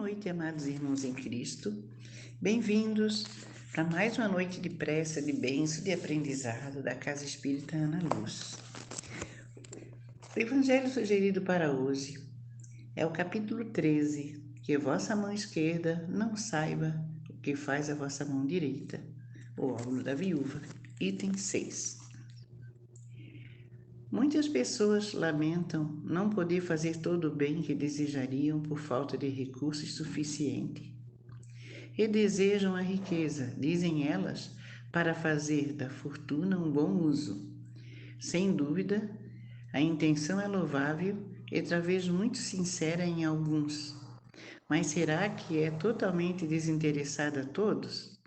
noite, amados irmãos em Cristo. Bem-vindos para mais uma noite de prece, de bênção, de aprendizado da Casa Espírita Ana Luz. O Evangelho sugerido para hoje é o capítulo 13, que a vossa mão esquerda não saiba o que faz a vossa mão direita, o óbolo da viúva, item 6. Muitas pessoas lamentam não poder fazer todo o bem que desejariam por falta de recursos suficientes. E desejam a riqueza, dizem elas, para fazer da fortuna um bom uso. Sem dúvida, a intenção é louvável e talvez muito sincera em alguns. Mas será que é totalmente desinteressada a todos?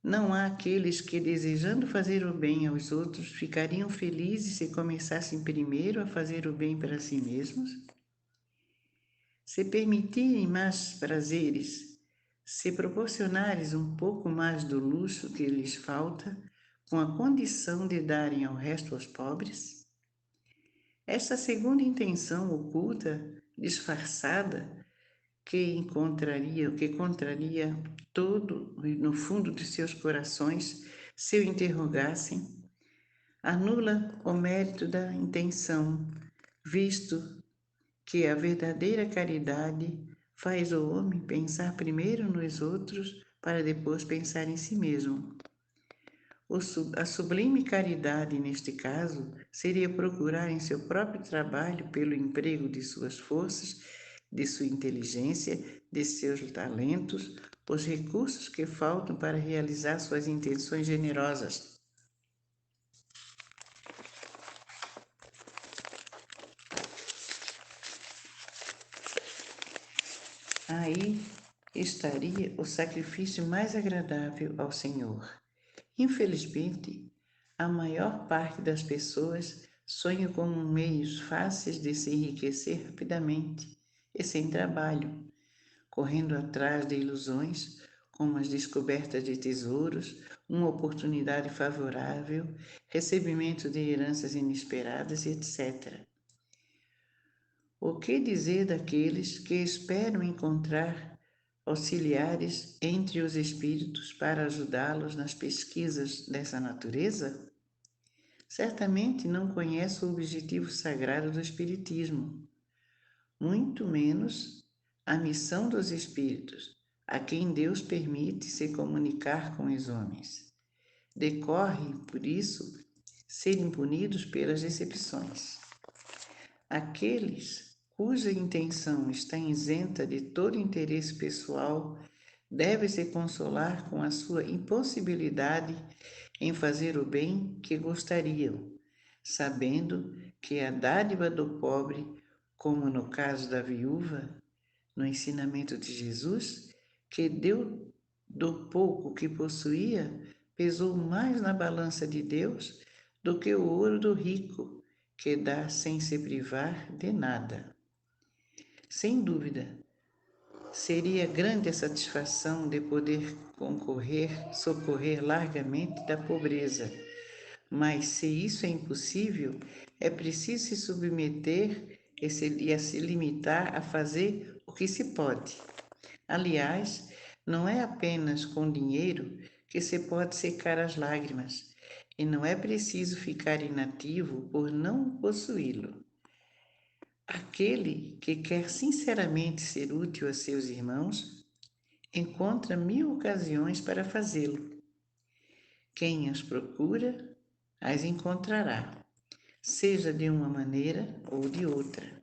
Não há aqueles que, desejando fazer o bem aos outros, ficariam felizes se começassem primeiro a fazer o bem para si mesmos? Se permitirem mais prazeres, se proporcionares um pouco mais do luxo que lhes falta, com a condição de darem ao resto aos pobres? Esta segunda intenção oculta, disfarçada, que contraria todo no fundo de seus corações, se o interrogassem, anula o mérito da intenção, visto que a verdadeira caridade faz o homem pensar primeiro nos outros para depois pensar em si mesmo. A sublime caridade, neste caso, seria procurar em seu próprio trabalho, pelo emprego de suas forças, de sua inteligência, de seus talentos, os recursos que faltam para realizar suas intenções generosas. Aí estaria o sacrifício mais agradável ao Senhor. Infelizmente, a maior parte das pessoas sonha com meios fáceis de se enriquecer rapidamente e sem trabalho, correndo atrás de ilusões como as descobertas de tesouros, uma oportunidade favorável, recebimento de heranças inesperadas, etc. O que dizer daqueles que esperam encontrar auxiliares entre os espíritos para ajudá-los nas pesquisas dessa natureza? Certamente não conhece o objetivo sagrado do Espiritismo, muito menos a missão dos espíritos, a quem Deus permite se comunicar com os homens. Decorre, por isso, serem punidos pelas decepções. Aqueles cuja intenção está isenta de todo interesse pessoal devem se consolar com a sua impossibilidade em fazer o bem que gostariam, sabendo que a dádiva do pobre, como no caso da viúva, no ensinamento de Jesus, que deu do pouco que possuía, pesou mais na balança de Deus do que o ouro do rico, que dá sem se privar de nada. Sem dúvida, seria grande a satisfação de poder socorrer largamente da pobreza, mas se isso é impossível, é preciso se submeter e a se limitar a fazer o que se pode. Aliás, não é apenas com dinheiro que se pode secar as lágrimas, e não é preciso ficar inativo por não possuí-lo. Aquele que quer sinceramente ser útil a seus irmãos, encontra 1000 ocasiões para fazê-lo. Quem as procura, as encontrará, seja de uma maneira ou de outra,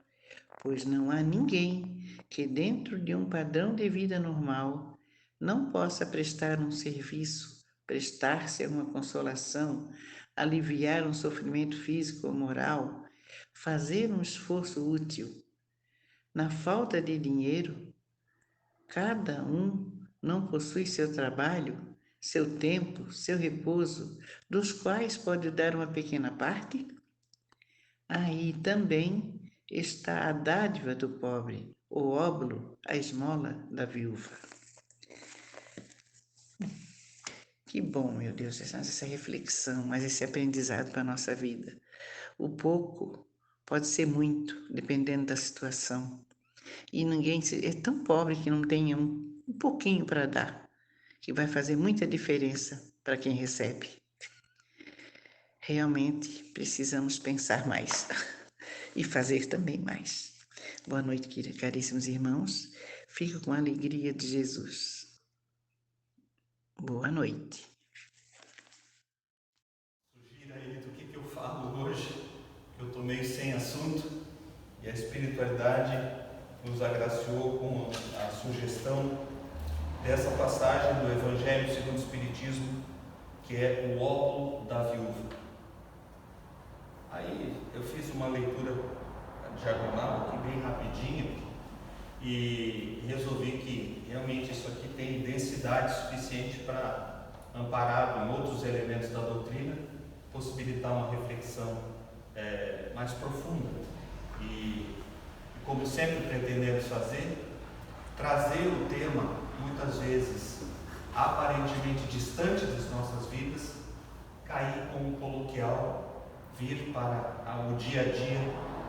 pois não há ninguém que, dentro de um padrão de vida normal, não possa prestar um serviço, prestar-se a uma consolação, aliviar um sofrimento físico ou moral, fazer um esforço útil. Na falta de dinheiro, cada um não possui seu trabalho, seu tempo, seu repouso, dos quais pode dar uma pequena parte? Aí também está a dádiva do pobre, o óbolo, a esmola da viúva. Que bom, meu Deus, essa reflexão, mas esse aprendizado para a nossa vida. O pouco pode ser muito, dependendo da situação. E ninguém é tão pobre que não tenha um pouquinho para dar, que vai fazer muita diferença para quem recebe. Realmente precisamos pensar mais e fazer também mais. Boa noite, caríssimos irmãos. Fico com a alegria de Jesus. Boa noite. Sugira aí do que eu falo hoje, que eu estou meio sem assunto, e a espiritualidade nos agraciou com a sugestão dessa passagem do Evangelho segundo o Espiritismo, que é o óbolo da viúva. Aí eu fiz uma leitura diagonal aqui bem rapidinha e resolvi que realmente isso aqui tem densidade suficiente para, amparado em outros elementos da doutrina, possibilitar uma reflexão mais profunda. E como sempre pretendemos fazer, trazer o tema, muitas vezes aparentemente distante das nossas vidas, cair como coloquial, vir para o dia a dia,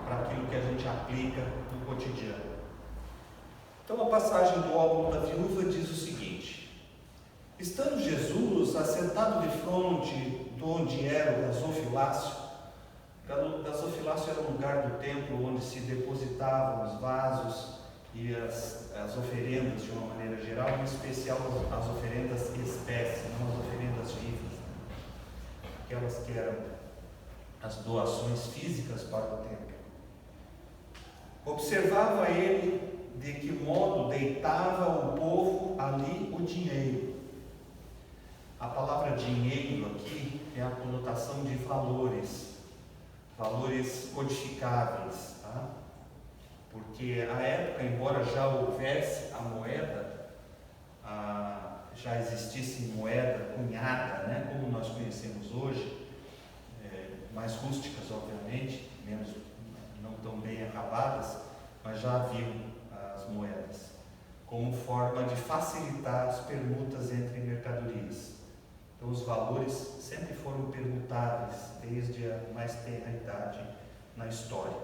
para aquilo que a gente aplica no cotidiano. Então a passagem do óbolo da viúva diz o seguinte: estando Jesus assentado de fronte de onde era o gasofilácio, o gasofilácio era o lugar do templo onde se depositavam os vasos e as oferendas de uma maneira geral, em especial as oferendas espécies, não as oferendas vivas, aquelas que eram as doações físicas para o templo. Observava ele de que modo deitava o povo ali o dinheiro. A palavra dinheiro aqui tem a conotação de valores codificáveis, tá? Porque à época, embora já houvesse a moeda, já existisse moeda cunhada, né, como nós conhecemos hoje, mais rústicas, obviamente, menos, não tão bem acabadas, mas já haviam as moedas, como forma de facilitar as permutas entre mercadorias. Então os valores sempre foram permutáveis, desde a mais tenra idade na história.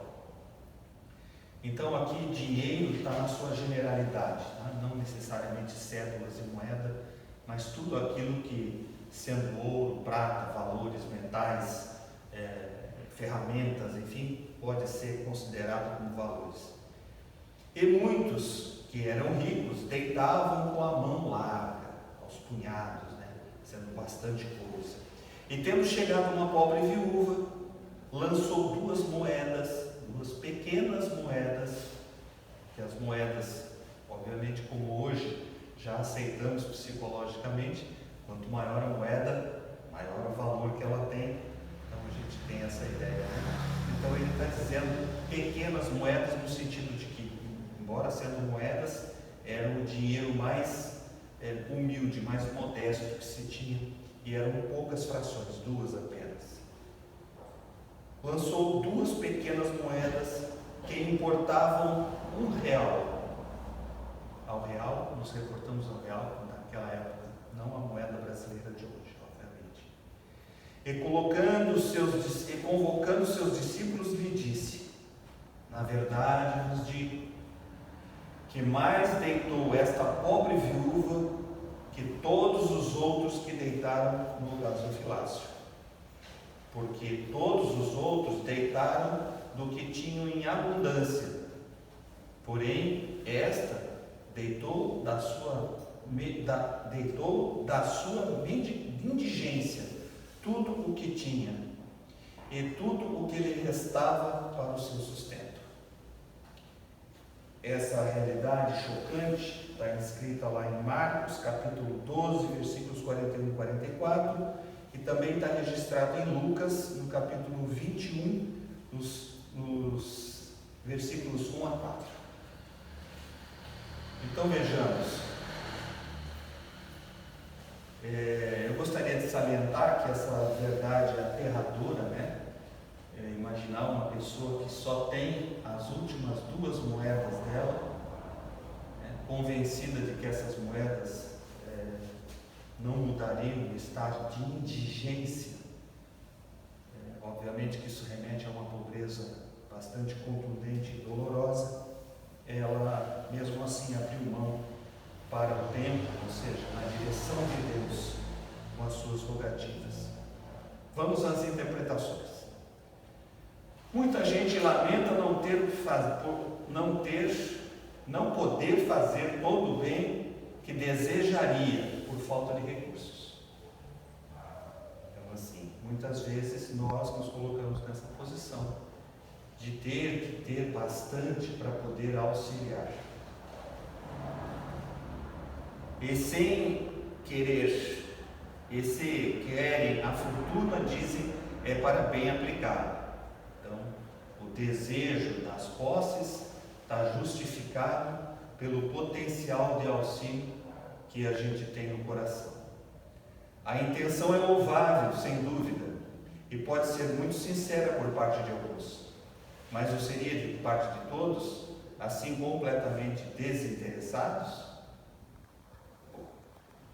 Então aqui dinheiro está na sua generalidade, tá? Não necessariamente cédulas e moeda, mas tudo aquilo que, sendo ouro, prata, valores, metais, ferramentas, enfim, pode ser considerado como valores. E muitos que eram ricos deitavam com a mão larga, aos punhados, né? Sendo bastante coisa. E tendo chegado uma pobre viúva, lançou duas pequenas moedas, que as moedas, obviamente, como hoje já aceitamos psicologicamente, quanto maior a moeda, maior o valor que ela tem. Então a gente tem essa ideia, né? Então ele está dizendo pequenas moedas no sentido de que, embora sendo moedas, era o dinheiro mais humilde, mais modesto que se tinha, e eram poucas frações, duas apenas. Lançou duas pequenas moedas que importavam R$1. Ao real, nos reportamos ao real naquela época, não a moeda brasileira de hoje, obviamente. E convocando seus discípulos, lhe disse: na verdade vos digo, que mais deitou esta pobre viúva que todos os outros que deitaram no gasofilácio. Porque todos os outros deitaram do que tinham em abundância, porém esta deitou da sua indigência tudo o que tinha, e tudo o que lhe restava para o seu sustento. Essa realidade chocante está inscrita lá em Marcos, capítulo 12, versículos 41 e 44, e também está registrado em Lucas, no capítulo 21, nos versículos 1 a 4. Então vejamos, eu gostaria de salientar que essa verdade aterradora, né? Imaginar uma pessoa que só tem as últimas duas moedas dela, né, convencida de que essas moedas não mudariam o estado de indigência. Obviamente que isso remete a uma pobreza bastante contundente e dolorosa, ela mesmo assim abriu mão para o tempo, ou seja, na direção de Deus, com as suas rogativas. Vamos às interpretações. Muita gente lamenta não poder fazer todo o bem que desejaria por falta de recursos. Então, assim, muitas vezes nós nos colocamos nessa posição de ter que ter bastante para poder auxiliar. E sem querer, e se querem a fortuna, dizem, é para bem aplicado. Então, o desejo das posses está justificado pelo potencial de auxílio que a gente tem no coração. A intenção é louvável, sem dúvida, e pode ser muito sincera por parte de alguns, mas o seria de parte de todos, assim completamente desinteressados?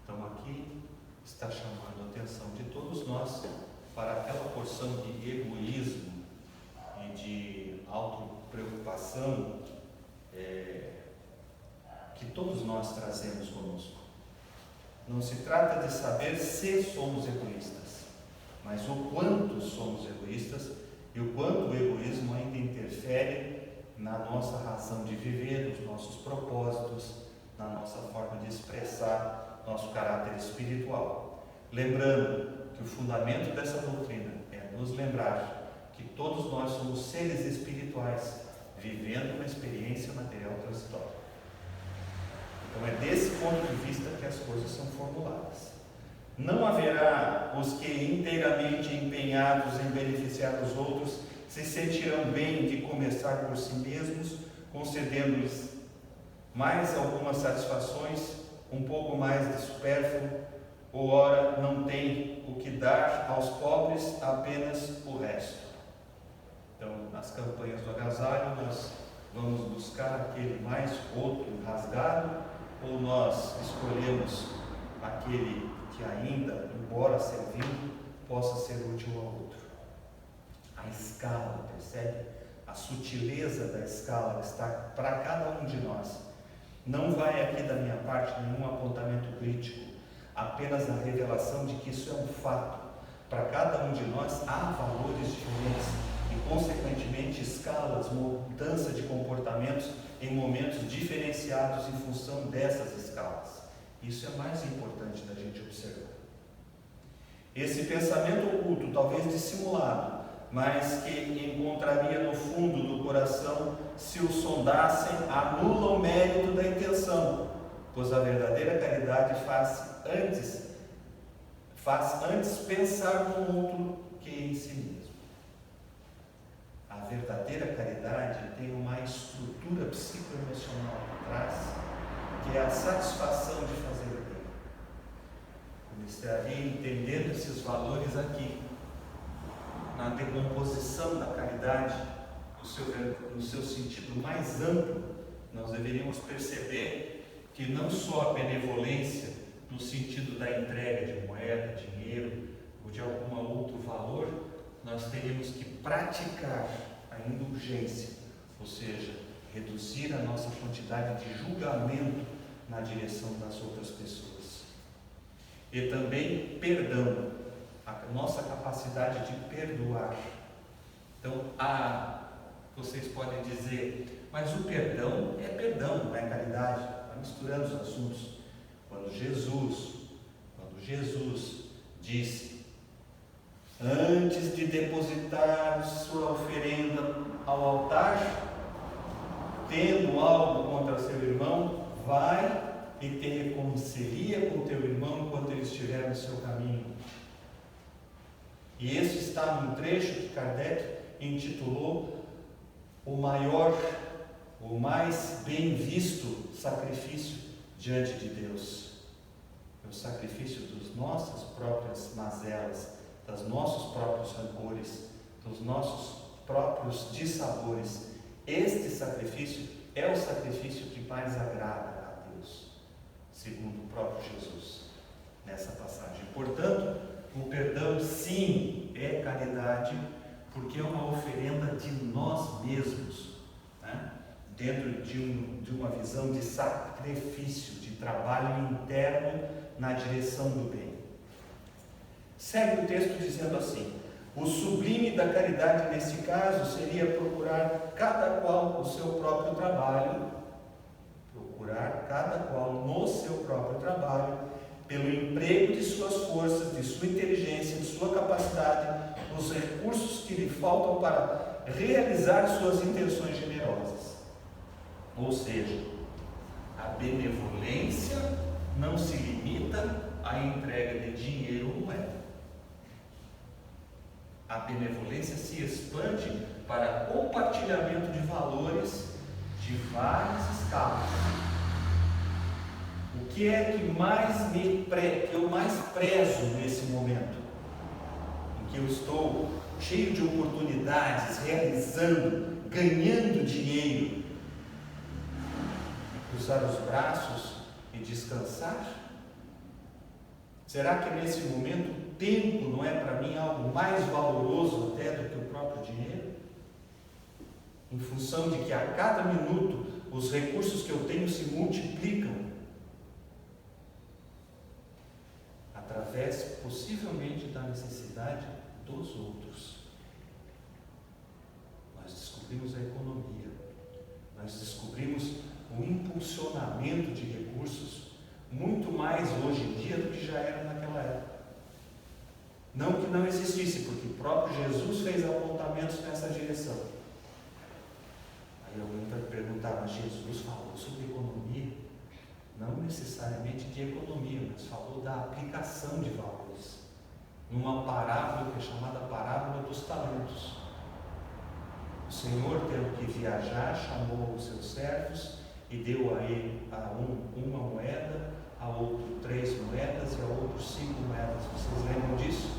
Então aqui está chamando a atenção de todos nós para aquela porção de egoísmo e de autopreocupação que todos nós trazemos conosco. Não se trata de saber se somos egoístas, mas o quanto somos egoístas e o quanto o egoísmo ainda interfere na nossa razão de viver, nos nossos propósitos, na nossa forma de expressar nosso caráter espiritual. Lembrando que o fundamento dessa doutrina é nos lembrar que todos nós somos seres espirituais, vivendo uma experiência material transitória. Então é desse ponto de vista que as coisas são formuladas. Não haverá os que inteiramente empenhados em beneficiar os outros se sentirão bem de começar por si mesmos, concedendo-lhes mais algumas satisfações, um pouco mais de supérfluo, ou ora não tem o que dar aos pobres, apenas o resto. Então, nas campanhas do agasalho, nós vamos buscar aquele mais roto, rasgado, ou nós escolhemos aquele que ainda, embora servindo, possa ser útil ao outro. A escala, percebe? A sutileza da escala está para cada um de nós. Não vai aqui da minha parte nenhum apontamento crítico, apenas a revelação de que isso é um fato. Para cada um de nós há valores diferentes e, consequentemente, escalas, mudança de comportamentos em momentos diferenciados em função dessas escalas. Isso é mais importante da gente observar. Esse pensamento oculto, talvez dissimulado, mas que encontraria no fundo do coração, se o sondassem, anula o mérito da intenção, pois a verdadeira caridade faz antes pensar no outro que em si mesmo. A verdadeira caridade tem uma estrutura psicoemocional por trás, que é a satisfação de fazer o bem. Começaria entendendo esses valores aqui, na decomposição da caridade, no seu sentido mais amplo. Nós deveríamos perceber que não só a benevolência, no sentido da entrega de moeda, dinheiro ou de algum outro valor, nós teríamos que praticar a indulgência, ou seja, reduzir a nossa quantidade de julgamento na direção das outras pessoas. E também perdão, a nossa capacidade de perdoar. Então, vocês podem dizer, mas o perdão, não é caridade. Está misturando os assuntos. Quando Jesus disse, antes de depositar sua oferenda ao altar, tendo algo contra seu irmão, vai e te reconcilia com teu irmão enquanto ele estiver no seu caminho. E esse está num trecho que Kardec intitulou o maior, o mais bem visto sacrifício diante de Deus. É o sacrifício das nossas próprias mazelas, dos nossos próprios rancores, dos nossos próprios dissabores. Este sacrifício é o sacrifício que mais agrada a Deus, segundo o próprio Jesus, nessa passagem. Portanto, o perdão, sim, é caridade, porque é uma oferenda de nós mesmos, né? dentro de uma visão de sacrifício, de trabalho interno na direção do bem. Segue o texto dizendo assim: o sublime da caridade nesse caso seria procurar cada qual o seu próprio trabalho, procurar cada qual no seu próprio trabalho, pelo emprego de suas forças, de sua inteligência, de sua capacidade, os recursos que lhe faltam para realizar suas intenções generosas. Ou seja, a benevolência não se limita à entrega de dinheiro ou moeda. A benevolência se expande para compartilhamento de valores de várias escalas. O que é que eu mais prezo nesse momento? Em que eu estou cheio de oportunidades, realizando, ganhando dinheiro. Cruzar os braços e descansar? Será que nesse momento o tempo não é para mim algo mais valoroso até do que o próprio dinheiro? Em função de que a cada minuto os recursos que eu tenho se multiplicam através, possivelmente, da necessidade dos outros. Nós descobrimos a economia, nós descobrimos o impulsionamento de recursos muito mais hoje em dia do que já era naquela época. Não que não existisse, porque o próprio Jesus fez apontamentos nessa direção. Aí alguém vai perguntar, mas Jesus falou sobre economia? Não necessariamente de economia, mas falou da aplicação de valores. Numa parábola que é chamada parábola dos talentos. O Senhor, tendo que viajar, chamou os seus servos e deu a ele uma moeda, a outro 3 moedas e a outro 5 moedas. Vocês lembram disso?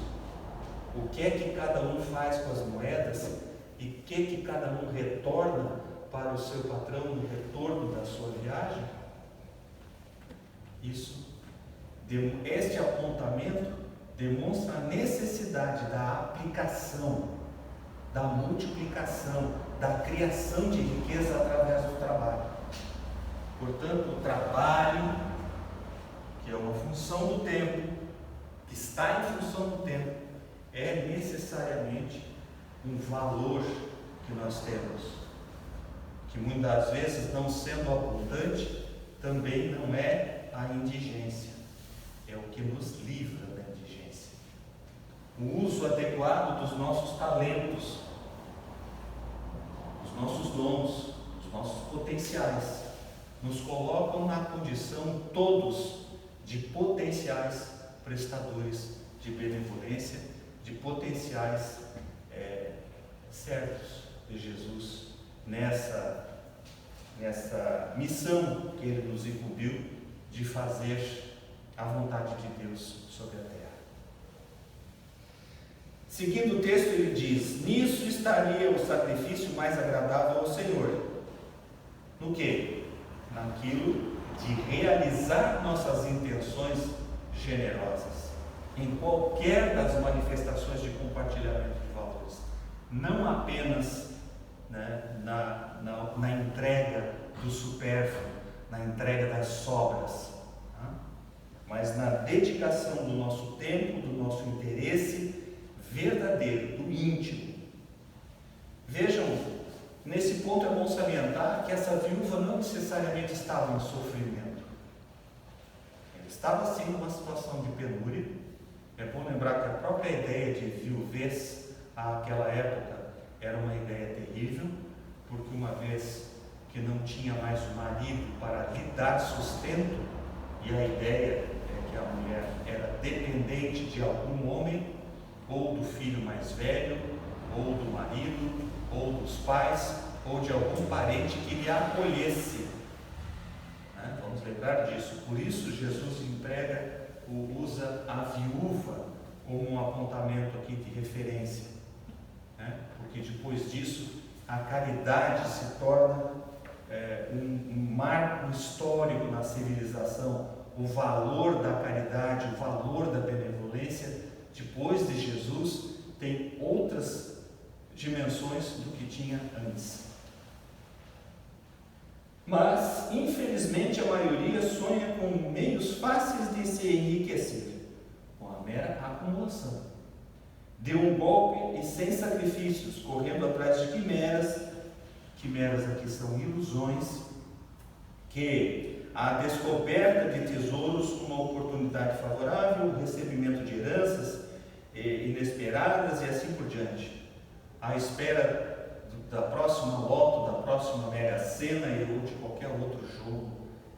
O que é que cada um faz com as moedas e o que é que cada um retorna para o seu patrão no retorno da sua viagem? Este apontamento demonstra a necessidade da aplicação, da multiplicação, da criação de riqueza através do trabalho. Portanto, o trabalho, que é uma função do tempo, que está em função do tempo, é necessariamente um valor que nós temos, que muitas vezes, não sendo abundante, também não é a indigência, é o que nos livra da indigência. O uso adequado dos nossos talentos, dos nossos dons, dos nossos potenciais, nos colocam na condição todos de potenciais prestadores de benevolência, de potenciais servos de Jesus nessa missão que Ele nos incumbiu de fazer a vontade de Deus sobre a terra. Seguindo o texto, ele diz: nisso estaria o sacrifício mais agradável ao Senhor. No quê? Naquilo de realizar nossas intenções generosas, em qualquer das manifestações de compartilhamento de valores, não apenas na entrega do supérfluo, na entrega das sobras, mas na dedicação do nosso tempo, do nosso interesse verdadeiro, do íntimo. Vejam, nesse ponto é bom salientar que essa viúva não necessariamente estava em sofrimento. Ela estava sim numa situação de penúria. É bom lembrar que a própria ideia de viuvez àquela época era uma ideia terrível, porque uma vez que não tinha mais o marido para lhe dar sustento, e a ideia é que a mulher era dependente de algum homem, ou do filho mais velho, ou do marido, ou dos pais, ou de algum parente que lhe acolhesse. Vamos lembrar disso. Por isso Jesus usa a viúva como um apontamento aqui de referência, porque depois disso a caridade se torna um marco histórico na civilização. O valor da caridade, o valor da benevolência, depois de Jesus, tem outras dimensões do que tinha antes. Mas, infelizmente, a maioria sonha com meios fáceis de se enriquecer, com a mera acumulação. Deu um golpe e sem sacrifícios, correndo atrás de quimeras aqui são ilusões, que a descoberta de tesouros, uma oportunidade favorável, o recebimento de heranças inesperadas e assim por diante. À espera da próxima loto, da próxima Mega Sena ou de qualquer outro jogo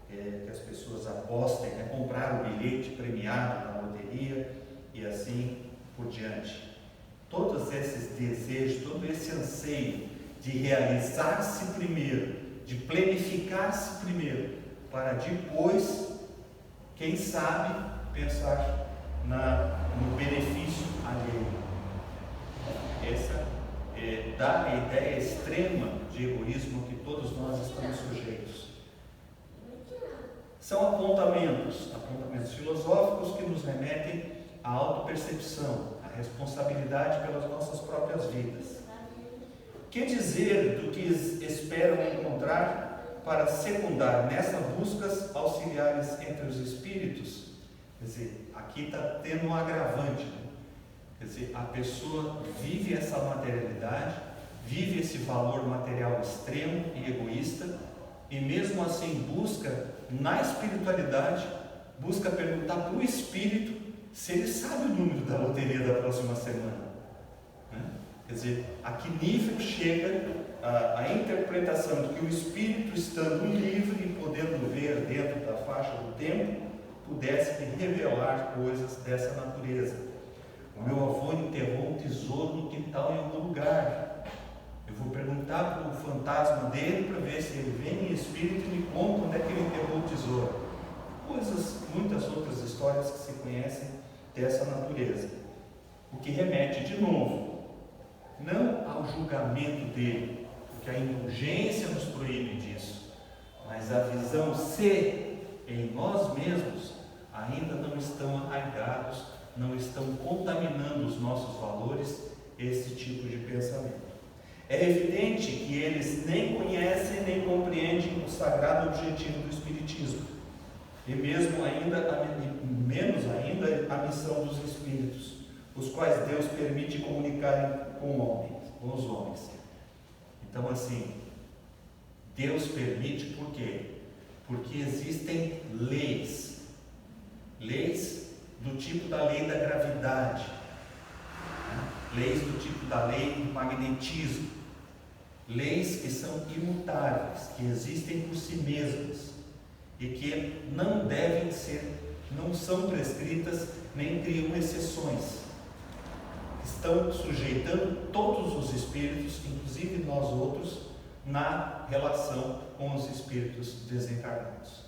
que as pessoas apostem, comprar o bilhete premiado na loteria e assim por diante. Todos esses desejos, todo esse anseio de realizar-se primeiro, de planificar-se primeiro, para depois, quem sabe, pensar no benefício alheio. Essa dá a ideia extrema de egoísmo que todos nós estamos sujeitos. São apontamentos filosóficos que nos remetem à autopercepção, à responsabilidade pelas nossas próprias vidas. Que dizer do que esperam encontrar para secundar nessa buscas auxiliares entre os espíritos? Quer dizer, aqui está tendo um agravante, né? Quer dizer, a pessoa vive essa materialidade, vive esse valor material extremo e egoísta, e mesmo assim busca, na espiritualidade, busca perguntar para o espírito se ele sabe o número da loteria da próxima semana. Quer dizer, a que nível chega a interpretação de que o espírito, estando livre e podendo ver dentro da faixa do tempo, pudesse revelar coisas dessa natureza. O meu avô enterrou um tesouro no quintal em algum lugar. Eu vou perguntar para o fantasma dele para ver se ele vem em espírito e me conta onde é que ele enterrou o tesouro. Muitas outras histórias que se conhecem dessa natureza. O que remete de novo, não ao julgamento dele, porque a indulgência nos proíbe disso, mas a visão se em nós mesmos ainda não estão arraigados, não estão contaminando os nossos valores, esse tipo de pensamento. É evidente que eles nem conhecem nem compreendem o sagrado objetivo do Espiritismo, e menos ainda a missão dos Espíritos, os quais Deus permite comunicarem com os homens. Então, assim, Deus permite por quê? Porque existem leis do tipo da lei da gravidade, leis do tipo da lei do magnetismo, leis que são imutáveis, que existem por si mesmas e que não são prescritas nem criam exceções. Estão sujeitando todos os espíritos, inclusive nós outros, na relação com os espíritos desencarnados.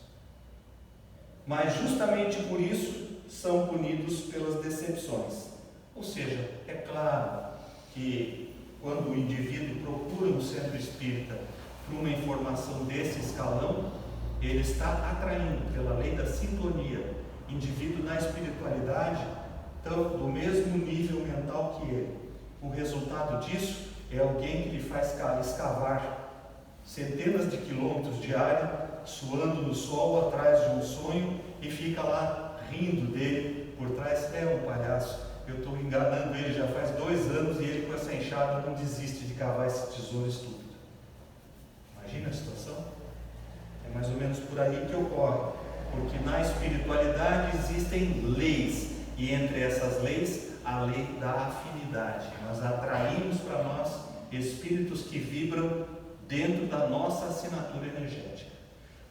Mas justamente por isso são punidos pelas decepções. Ou seja, é claro que quando o indivíduo procura um centro espírita por uma informação desse escalão, ele está atraindo, pela lei da sintonia, indivíduo na espiritualidade do mesmo nível mental que ele. O resultado disso é alguém que lhe faz escavar centenas de quilômetros de área, suando no sol atrás de um sonho, e fica lá rindo dele por trás. É um palhaço, eu estou enganando ele já faz 2 anos e ele com essa enxada não desiste de cavar esse tesouro estúpido. Imagina a situação? É mais ou menos por aí que ocorre, porque na espiritualidade existem leis, e entre essas leis, a lei da afinidade. Nós atraímos para nós espíritos que vibram dentro da nossa assinatura energética.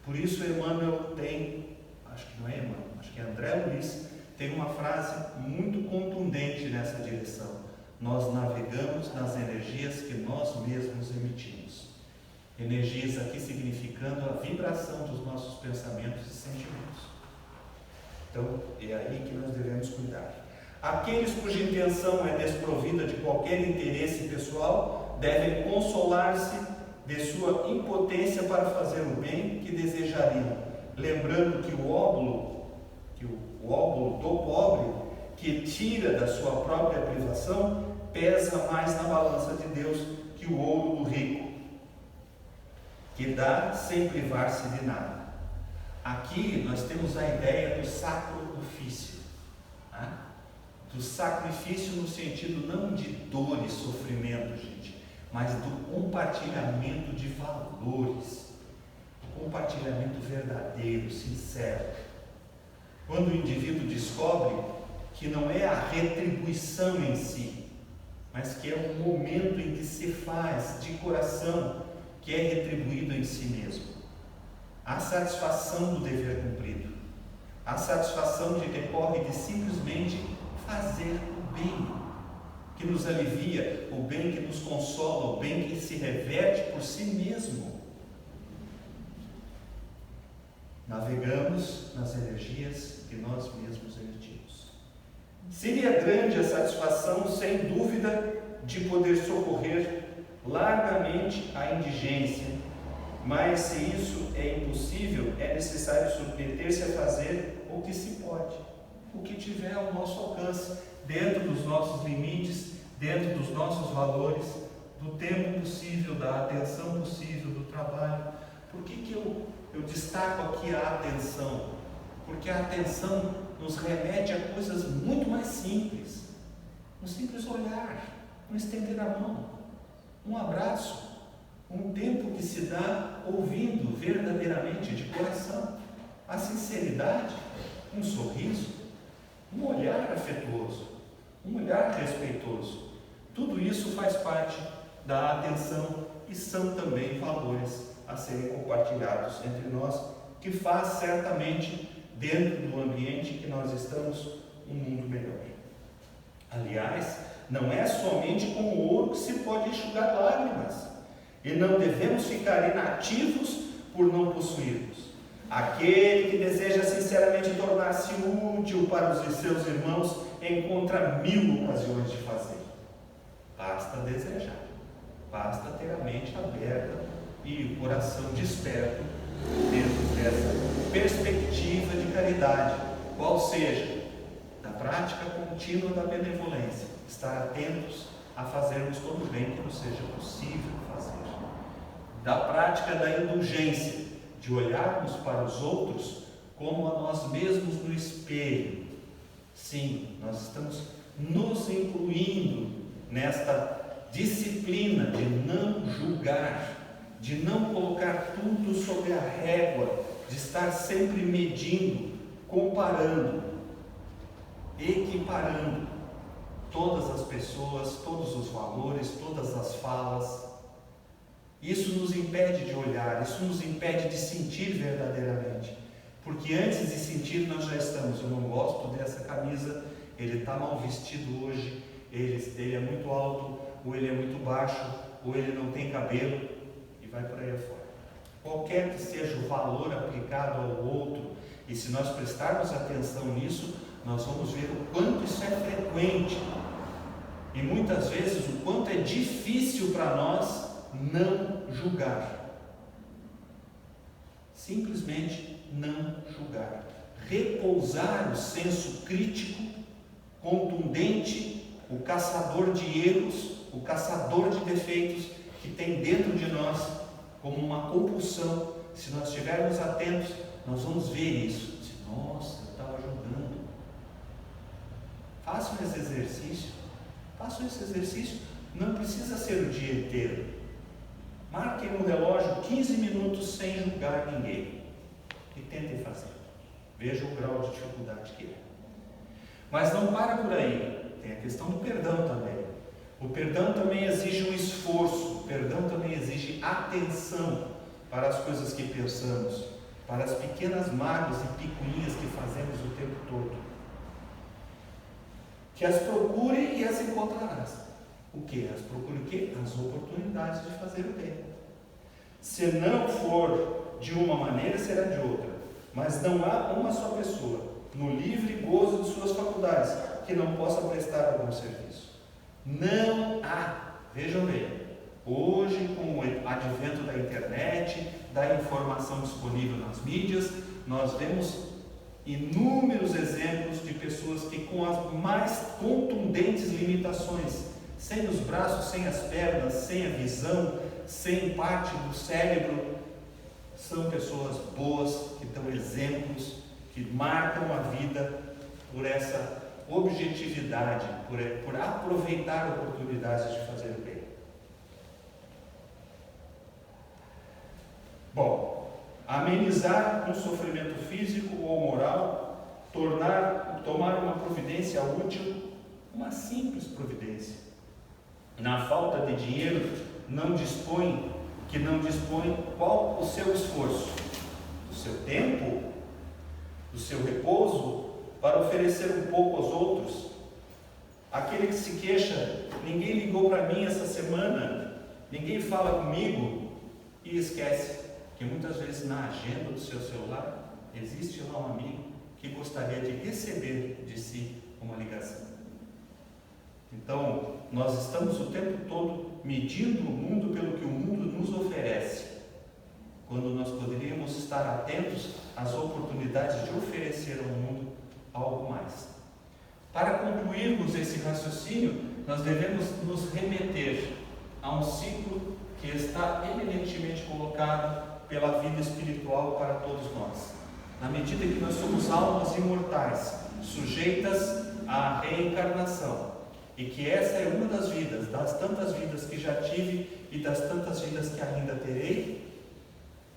Por isso Emmanuel tem, acho que não é Emmanuel, acho que é André Luiz, tem uma frase muito contundente nessa direção: nós navegamos nas energias que nós mesmos emitimos. Energias aqui significando a vibração dos nossos pensamentos e sentimentos. Então, é aí que nós devemos cuidar. Aqueles cuja intenção é desprovida de qualquer interesse pessoal devem consolar-se de sua impotência para fazer o bem que desejariam, lembrando que o óbolo do pobre, que tira da sua própria privação, pesa mais na balança de Deus que o ouro do rico. que dá sem privar-se de nada. Aqui nós temos a ideia do sacro ofício, né? Do sacrifício no sentido não de dor e sofrimento, gente, mas do compartilhamento de valores, do compartilhamento verdadeiro, sincero. Quando o indivíduo descobre que não é a retribuição em si, mas que é o momento em que se faz de coração, que é retribuído em si mesmo. A satisfação do dever cumprido, a satisfação que decorre de simplesmente fazer o bem, que nos alivia, o bem que nos consola, o bem que se reverte por si mesmo. Navegamos nas energias que nós mesmos emitimos. Seria grande a satisfação, sem dúvida, de poder socorrer largamente a indigência, mas se isso é impossível, é necessário submeter-se a fazer o que se pode, o que tiver ao nosso alcance, dentro dos nossos limites, dentro dos nossos valores, do tempo possível, da atenção possível, do trabalho. Por que eu destaco aqui a atenção? Porque a atenção nos remete a coisas muito mais simples. Um simples olhar, um estender a mão, um abraço, um tempo que se dá ouvindo verdadeiramente, de coração, a sinceridade, um sorriso, um olhar afetuoso, um olhar respeitoso. Tudo isso faz parte da atenção e são também valores a serem compartilhados entre nós, que faz certamente, dentro do ambiente que nós estamos, um mundo melhor. Aliás, não é somente com o ouro que se pode enxugar lágrimas, e não devemos ficar inativos por não possuirmos. Aquele que deseja sinceramente tornar-se útil para os seus irmãos encontra 1000 ocasiões de fazer. Basta desejar, basta ter a mente aberta e o coração desperto dentro dessa perspectiva de caridade, qual seja, da prática contínua da benevolência, estar atentos a fazermos todo o bem que nos seja possível fazer, da prática da indulgência, de olharmos para os outros como a nós mesmos no espelho. Sim, nós estamos nos incluindo nesta disciplina de não julgar, de não colocar tudo sobre a régua, de estar sempre medindo, comparando, equiparando todas as pessoas, todos os valores, todas as falas. Isso nos impede de olhar, isso nos impede de sentir verdadeiramente. Porque antes de sentir, nós já estamos: eu não gosto dessa camisa, ele está mal vestido hoje, ele é muito alto, ou ele é muito baixo, ou ele não tem cabelo, e vai por aí afora. Qualquer que seja o valor aplicado ao outro, e se nós prestarmos atenção nisso, nós vamos ver o quanto isso é frequente, e muitas vezes o quanto é difícil para nós não julgar. Simplesmente não julgar. Repousar o senso crítico, contundente, o caçador de erros, o caçador de defeitos que tem dentro de nós como uma compulsão. Se nós estivermos atentos, nós vamos ver isso. Nossa, eu estava julgando. Façam esse exercício. Façam esse exercício. Não precisa ser o dia inteiro. Marquem no relógio 15 minutos sem julgar ninguém. E tentem fazer. Vejam o grau de dificuldade que é. Mas não para por aí. Tem a questão do perdão também. O perdão também exige um esforço. O perdão também exige atenção para as coisas que pensamos, para as pequenas mágoas e picuinhas que fazemos o tempo todo. Que as procure e as encontrarás. O que? As procure o quê? As oportunidades de fazer o bem. Se não for de uma maneira, será de outra. Mas não há uma só pessoa, no livre gozo de suas faculdades, que não possa prestar algum serviço. Não há. Vejam bem, hoje, com o advento da internet, da informação disponível nas mídias, nós vemos inúmeros exemplos de pessoas que, com as mais contundentes limitações, sem os braços, sem as pernas, sem a visão, sem parte do cérebro, são pessoas boas, que dão exemplos, que marcam a vida por essa objetividade, por aproveitar oportunidades de fazer o bem. Bom, amenizar um sofrimento físico ou moral, tomar uma providência útil, uma simples providência. Na falta de dinheiro, não dispõe, qual o seu esforço, do seu tempo, do seu repouso, para oferecer um pouco aos outros. Aquele que se queixa, ninguém ligou para mim essa semana, ninguém fala comigo, e esquece que muitas vezes na agenda do seu celular existe lá um amigo que gostaria de receber de si uma ligação. Então, nós estamos o tempo todo medindo o mundo pelo que o mundo nos oferece, quando nós poderíamos estar atentos às oportunidades de oferecer ao mundo algo mais. Para concluirmos esse raciocínio, nós devemos nos remeter a um ciclo que está eminentemente colocado pela vida espiritual para todos nós. Na medida que nós somos almas imortais, sujeitas à reencarnação, e que essa é uma das vidas, das tantas vidas que já tive e das tantas vidas que ainda terei,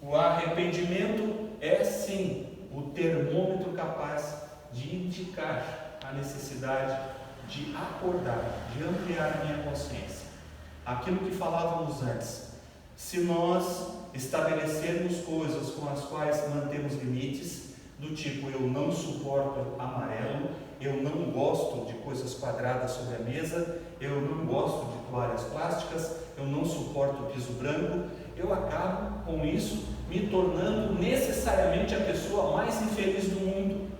o arrependimento é sim o termômetro capaz de indicar a necessidade de acordar, de ampliar a minha consciência. Aquilo que falávamos antes, se nós estabelecermos coisas com as quais mantemos limites, do tipo, eu não suporto amarelo, eu não gosto de coisas quadradas sobre a mesa, eu não gosto de toalhas plásticas, eu não suporto piso branco, eu acabo com isso me tornando necessariamente a pessoa mais infeliz do mundo.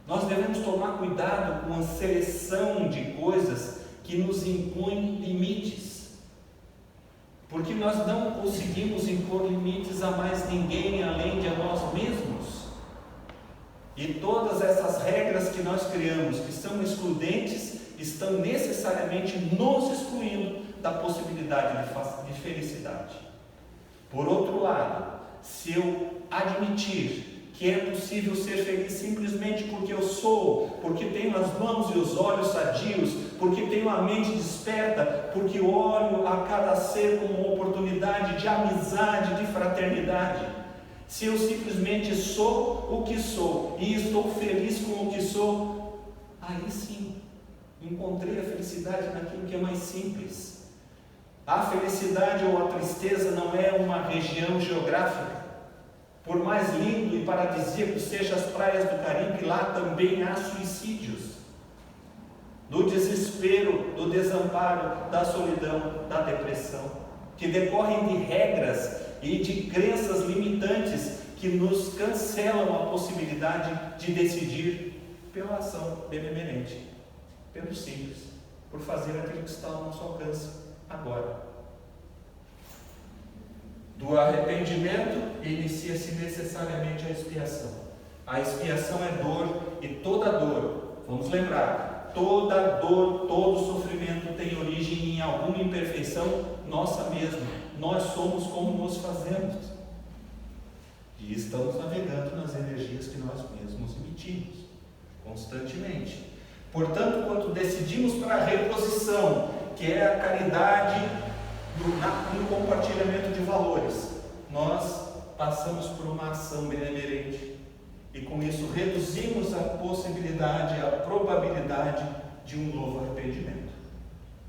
Nós devemos tomar cuidado com a seleção de coisas que nos impõem limites, porque nós não conseguimos impor limites a mais ninguém além de a nós mesmos. E todas essas regras que nós criamos, que são excludentes, estão necessariamente nos excluindo da possibilidade de felicidade. Por outro lado, se eu admitir que é possível ser feliz simplesmente porque eu sou, porque tenho as mãos e os olhos sadios, porque tenho a mente desperta, porque olho a cada ser como uma oportunidade de amizade, de fraternidade, se eu simplesmente sou o que sou e estou feliz com o que sou, aí sim, encontrei a felicidade naquilo que é mais simples. A felicidade ou a tristeza não é uma região geográfica. Por mais lindo e paradisíaco sejam as praias do Caribe, lá também há suicídios. Do desespero, do desamparo, da solidão, da depressão, que decorrem de regras e de crenças limitantes que nos cancelam a possibilidade de decidir pela ação benemerente, pelo simples, por fazer aquilo que está ao nosso alcance agora. Do arrependimento inicia-se necessariamente a expiação. A expiação é dor, e toda dor, vamos lembrar, toda dor, todo sofrimento tem origem em alguma imperfeição nossa mesma. Nós somos como nos fazemos. E estamos navegando nas energias que nós mesmos emitimos, constantemente. Portanto, quando decidimos para a reposição, que é a caridade no compartilhamento de valores, nós passamos por uma ação benemerente. E com isso reduzimos a possibilidade, a probabilidade de um novo arrependimento.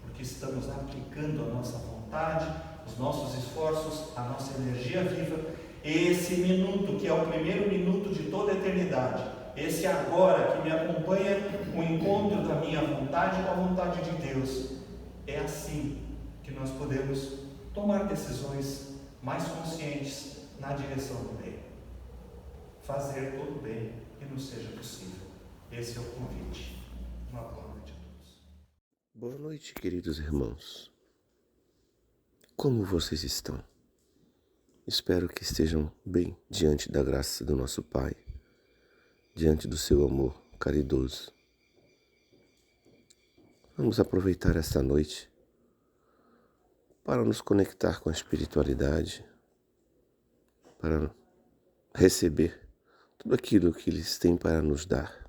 Porque estamos aplicando a nossa vontade, os nossos esforços, a nossa energia viva, esse minuto que é o primeiro minuto de toda a eternidade, esse agora que me acompanha, o encontro da minha vontade com a vontade de Deus. É assim que nós podemos tomar decisões mais conscientes na direção do bem. Fazer todo o bem que nos seja possível. Esse é o convite. Uma boa noite a todos. Boa noite, queridos irmãos. Como vocês estão? Espero que estejam bem diante da graça do nosso Pai, diante do seu amor caridoso. Vamos aproveitar esta noite para nos conectar com a espiritualidade, para receber tudo aquilo que eles têm para nos dar.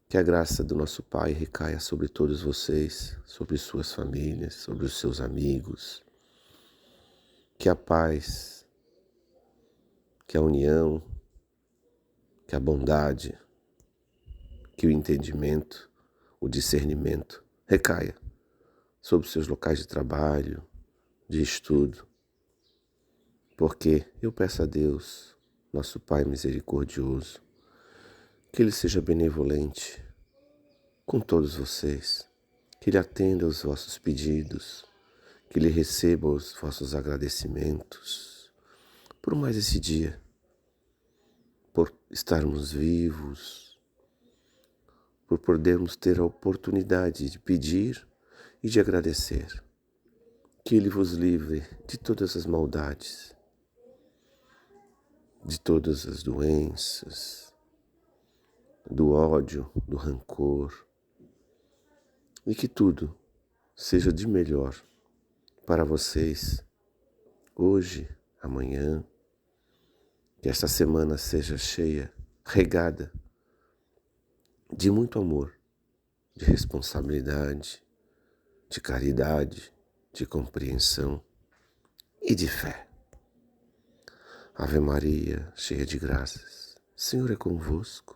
Que a graça do nosso Pai recaia sobre todos vocês, sobre suas famílias, sobre os seus amigos. Que a paz, que a união, que a bondade, que o entendimento, o discernimento recaia sobre seus locais de trabalho, de estudo. Porque eu peço a Deus, nosso Pai misericordioso, que Ele seja benevolente com todos vocês, que Ele atenda aos vossos pedidos, que Ele receba os vossos agradecimentos por mais esse dia, por estarmos vivos, por podermos ter a oportunidade de pedir e de agradecer. Que Ele vos livre de todas as maldades, de todas as doenças, do ódio, do rancor, e que tudo seja de melhor para vocês hoje, amanhã, que esta semana seja cheia, regada de muito amor, de responsabilidade, de caridade, de compreensão e de fé. Ave Maria, cheia de graças, o Senhor é convosco.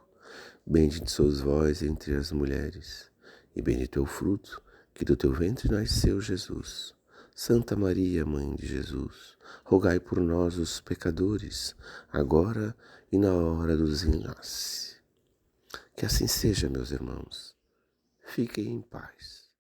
Bendita sois vós entre as mulheres, e bendito é o fruto que do teu ventre nasceu, Jesus. Santa Maria, Mãe de Jesus, rogai por nós, os pecadores, agora e na hora do desenlace. Que assim seja, meus irmãos. Fiquem em paz.